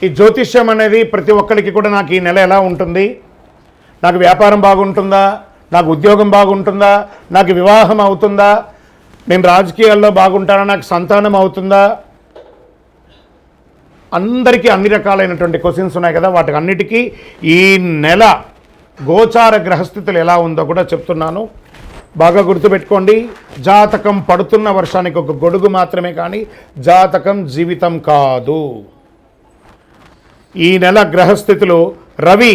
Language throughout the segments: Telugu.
ఈ జ్యోతిష్యం అనేది ప్రతి ఒక్కరికి కూడా నాకు ఈ నెల ఎలా ఉంటుంది, నాకు వ్యాపారం బాగుంటుందా, నాకు ఉద్యోగం బాగుంటుందా, నాకు వివాహం అవుతుందా, నేను రాజకీయాల్లో బాగుంటానా, నాకు సంతానం అవుతుందా, అందరికీ అన్ని రకాలైనటువంటి క్వశ్చన్స్ ఉన్నాయి కదా. వాటికి అన్నిటికీ ఈ నెల గోచార గ్రహస్థితులు ఎలా ఉందో కూడా చెప్తున్నాను. బాగా గుర్తుపెట్టుకోండి. జాతకం పడుతున్న వర్షానికి ఒక గొడుగు మాత్రమే, కానీ జాతకం జీవితం కాదు. ఈ నెల గ్రహస్థితులు రవి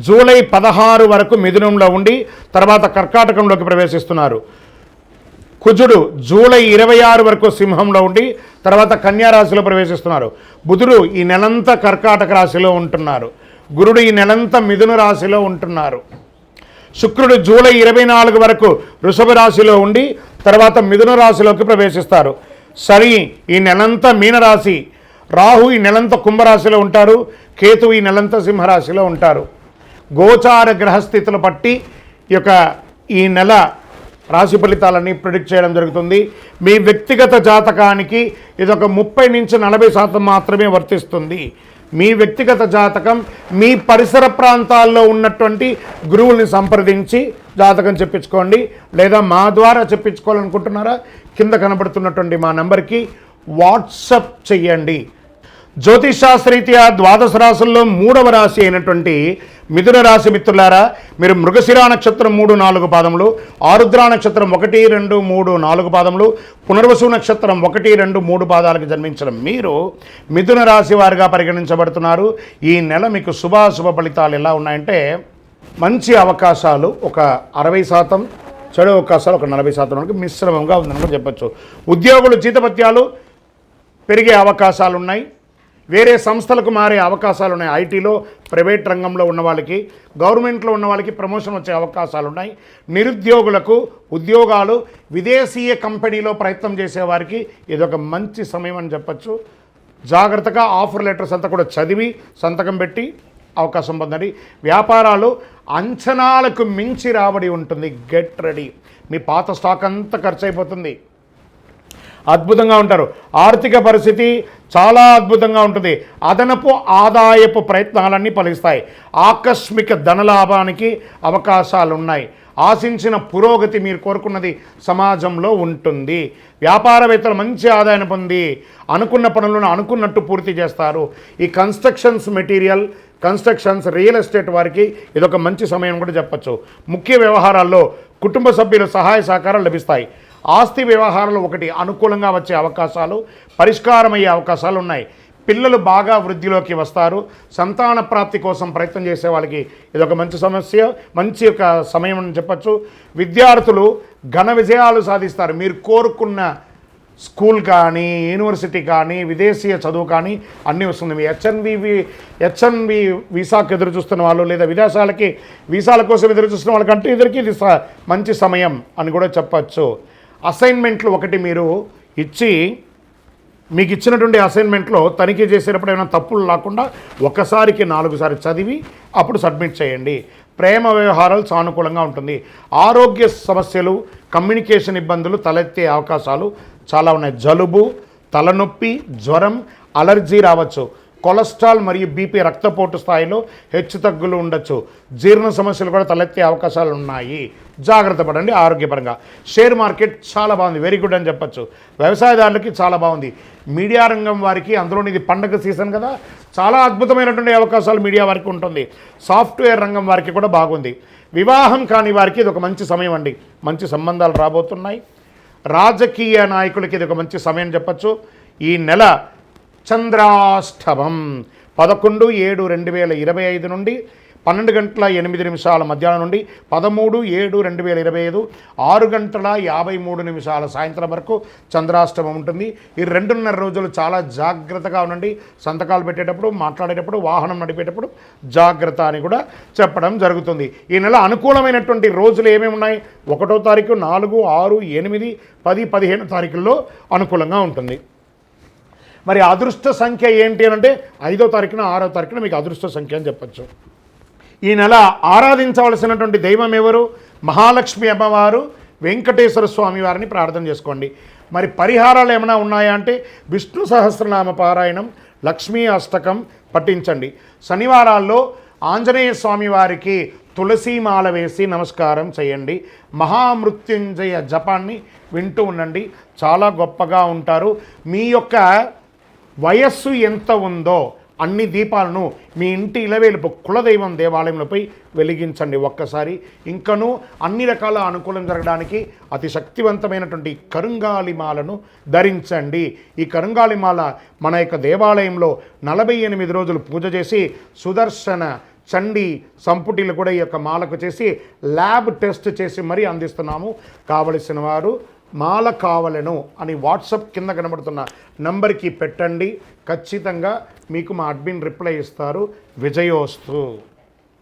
జూలై 16 వరకు మిథునంలో ఉండి తర్వాత కర్కాటకంలోకి ప్రవేశిస్తున్నారు. కుజుడు జూలై 26 వరకు సింహంలో ఉండి తర్వాత కన్యా రాశిలో ప్రవేశిస్తున్నారు. బుధుడు ఈ నెలంతా కర్కాటక రాశిలో ఉంటున్నారు. గురుడు ఈ నెలంతా మిథున రాశిలో ఉంటున్నారు. శుక్రుడు జూలై 24 వరకు వృషభ రాశిలో ఉండి తర్వాత మిథున రాశిలోకి ప్రవేశిస్తారు. శని ఈ నెలంతా మీనరాశి, రాహు ఈ నెలంతా కుంభరాశిలో ఉంటారు, కేతువు ఈ నెలంతా సింహరాశిలో ఉంటారు. గోచార గ్రహస్థితులు బట్టి ఈ నెల రాశి ఫలితాలన్నీ ప్రిడిక్ట్ చేయడం జరుగుతుంది. మీ వ్యక్తిగత జాతకానికి ఇదొక 30 నుంచి 40% మాత్రమే వర్తిస్తుంది. మీ వ్యక్తిగత జాతకం మీ పరిసర ప్రాంతాల్లో ఉన్నటువంటి గురువుల్ని సంప్రదించి జాతకం చెప్పించుకోండి. లేదా మా ద్వారా చెప్పించుకోవాలనుకుంటున్నారా, కింద కనబడుతున్నటువంటి మా నెంబర్కి వాట్సప్ చెయ్యండి. జ్యోతిషాస్త్రరీత్యా ద్వాదశ రాశుల్లో 3వ రాశి అయినటువంటి మిథున రాశి మిత్రులారా, మీరు మృగశిరా నక్షత్రం 3, 4 పాదములు, ఆరుద్రా నక్షత్రం 1, 2, 3, 4 పాదములు, పునర్వసు నక్షత్రం 1, 2, 3 పాదాలకు జన్మించిన మీరు మిథున రాశి వారిగా పరిగణించబడుతున్నారు. ఈ నెల మీకు శుభాశుభ ఫలితాలు ఎలా ఉన్నాయంటే, మంచి అవకాశాలు ఒక 60%, చెడు అవకాశాలు ఒక 40% వరకు మిశ్రమంగా ఉందని కూడా చెప్పచ్చు. ఉద్యోగులు జీతభత్యాలు పెరిగే అవకాశాలు ఉన్నాయి. వేరే సంస్థలకు మారే అవకాశాలు ఉన్నాయి. ఐటీలో, ప్రైవేట్ రంగంలో ఉన్న వాళ్ళకి, గవర్నమెంట్లో ఉన్న వాళ్ళకి ప్రమోషన్ వచ్చే అవకాశాలు ఉన్నాయి. నిరుద్యోగులకు ఉద్యోగాలు, విదేశీయ కంపెనీలో ప్రయత్నం చేసేవారికి ఇదొక మంచి సమయం అని చెప్పచ్చు. జాగ్రత్తగా ఆఫర్ లెటర్స్ అంతా కూడా చదివి సంతకం పెట్టి అవకాశం పొందండి. వ్యాపారాలు అంచనాలకు మించి రాబడి ఉంటుంది. Get ready. మీ పాత స్టాక్ అంతా ఖర్చు అయిపోతుంది. అద్భుతంగా ఉంటారు. ఆర్థిక పరిస్థితి చాలా అద్భుతంగా ఉంటుంది. అదనపు ఆదాయపు ప్రయత్నాలన్నీ ఫలిస్తాయి. ఆకస్మిక ధనలాభానికి అవకాశాలు ఉన్నాయి. ఆశించిన పురోగతి మీరు కోరుకున్నది సమాజంలో ఉంటుంది. వ్యాపారవేత్తలు మంచి ఆదాయాన్ని పొంది అనుకున్న పనులను అనుకున్నట్టు పూర్తి చేస్తారు. ఈ constructions material, constructions, real estate వారికి ఇదొక మంచి సమయం కూడా చెప్పచ్చు. ముఖ్య వ్యవహారాల్లో కుటుంబ సభ్యుల సహాయ సహకారాలు లభిస్తాయి. ఆస్తి వ్యవహారాలు ఒకటి అనుకూలంగా వచ్చే అవకాశాలు, పరిష్కారమయ్యే అవకాశాలు ఉన్నాయి. పిల్లలు బాగా వృద్ధిలోకి వస్తారు. సంతాన ప్రాప్తి కోసం ప్రయత్నం చేసే వాళ్ళకి ఇదొక మంచి సమయం అని చెప్పచ్చు. విద్యార్థులు ఘన విజయాలు సాధిస్తారు. మీరు కోరుకున్న స్కూల్ కానీ, యూనివర్సిటీ కానీ, విదేశీయ చదువు కానీ అన్నీ వస్తుంది. మీ హెచ్ఎన్వి వీసాకు ఎదురు చూస్తున్న వాళ్ళు, లేదా విదేశాలకి వీసాల కోసం ఎదురు చూస్తున్న వాళ్ళకంటే ఇద్దరికి ఇది మంచి సమయం అని కూడా చెప్పచ్చు. అసైన్మెంట్లు ఒకటి మీరు ఇచ్చి, మీకు ఇచ్చినటువంటి అసైన్మెంట్లో తనిఖీ చేసేటప్పుడు ఏమైనా తప్పులు లేకుండా ఒకసారికి 4 సార్లు చదివి అప్పుడు సబ్మిట్ చేయండి. ప్రేమ వ్యవహారాలు సానుకూలంగా ఉంటుంది. ఆరోగ్య సమస్యలు, కమ్యూనికేషన్ ఇబ్బందులు తలెత్తే అవకాశాలు చాలా ఉన్నాయి. జలుబు, తలనొప్పి, జ్వరం, అలర్జీ రావచ్చు. కొలెస్ట్రాల్ మరియు బీపీ, రక్తపోటు స్థాయిలో హెచ్చుతగ్గులు ఉండొచ్చు. జీర్ణ సమస్యలు కూడా తలెత్తే అవకాశాలు ఉన్నాయి. జాగ్రత్త పడండి ఆరోగ్యపరంగా. షేర్ మార్కెట్ చాలా బాగుంది, వెరీ గుడ్ అని చెప్పచ్చు. వ్యవసాయదారులకి చాలా బాగుంది. మీడియా రంగం వారికి, అందులోని ఇది పండగ సీజన్ కదా, చాలా అద్భుతమైనటువంటి అవకాశాలు మీడియా వారికి ఉంటుంది. సాఫ్ట్వేర్ రంగం వారికి కూడా బాగుంది. వివాహం కాని వారికి ఇది ఒక మంచి సమయం అండి. మంచి సంబంధాలు రాబోతున్నాయి. రాజకీయ నాయకులకి ఇది ఒక మంచి సమయం చెప్పచ్చు. ఈ నెల చంద్రాష్టమం 11/7/2025 నుండి 12:08 మధ్యాహ్నం నుండి 13/7/2025 6:53 సాయంత్రం వరకు చంద్రాష్టమం ఉంటుంది. ఈ 2.5 రోజులు చాలా జాగ్రత్తగా ఉండండి. సంతకాలు పెట్టేటప్పుడు, మాట్లాడేటప్పుడు, వాహనం నడిపేటప్పుడు జాగ్రత్త అని కూడా చెప్పడం జరుగుతుంది. ఈ నెల అనుకూలమైనటువంటి రోజులు ఏమేమి ఉన్నాయి? 1వ తారీఖు, 4, 6, 8, 10, 15 తారీఖుల్లో అనుకూలంగా ఉంటుంది. మరి అదృష్ట సంఖ్య ఏంటి అని అంటే 5వ తారీఖున, 6వ తారీఖున మీకు అదృష్ట సంఖ్య అని చెప్పచ్చు. ఈ నెల ఆరాధించవలసినటువంటి దైవం ఎవరు? మహాలక్ష్మి అమ్మవారు, వెంకటేశ్వర స్వామి వారిని ప్రార్థన చేసుకోండి. మరి పరిహారాలు ఏమైనా ఉన్నాయా అంటే విష్ణు సహస్రనామ పారాయణం, లక్ష్మీ అష్టకం, పఠించండి. శనివారాల్లో ఆంజనేయ స్వామి వారికి తులసీమాల వేసి నమస్కారం చేయండి. మహామృత్యుంజయ జపాన్ని వింటూ ఉండండి, చాలా గొప్పగా ఉంటారు. మీ యొక్క వయస్సు ఎంత ఉందో అన్ని దీపాలను మీ ఇంటి ఇలవేలుపు కులదైవం దేవాలయంలోపై వెలిగించండి ఒక్కసారి. ఇంకనూ అన్ని రకాల అనుకూలం జరగడానికి అతి శక్తివంతమైనటువంటి కరుంగాలిమాలను ధరించండి. ఈ కరుంగాలిమాల మన యొక్క దేవాలయంలో 48 రోజులు పూజ చేసి సుదర్శన చండీ సంపుటిలు కూడా ఈ యొక్క మాలకు చేసి ల్యాబ్ టెస్ట్ చేసి మరీ అందిస్తున్నాము. కావలసిన వారు మాల కావలను అని వాట్సాప్ కింద కనబడుతున్న నంబర్కి పెట్టండి. ఖచ్చితంగా మీకు మా అడ్మిన్ రిప్లై ఇస్తారు. విజయోస్తు.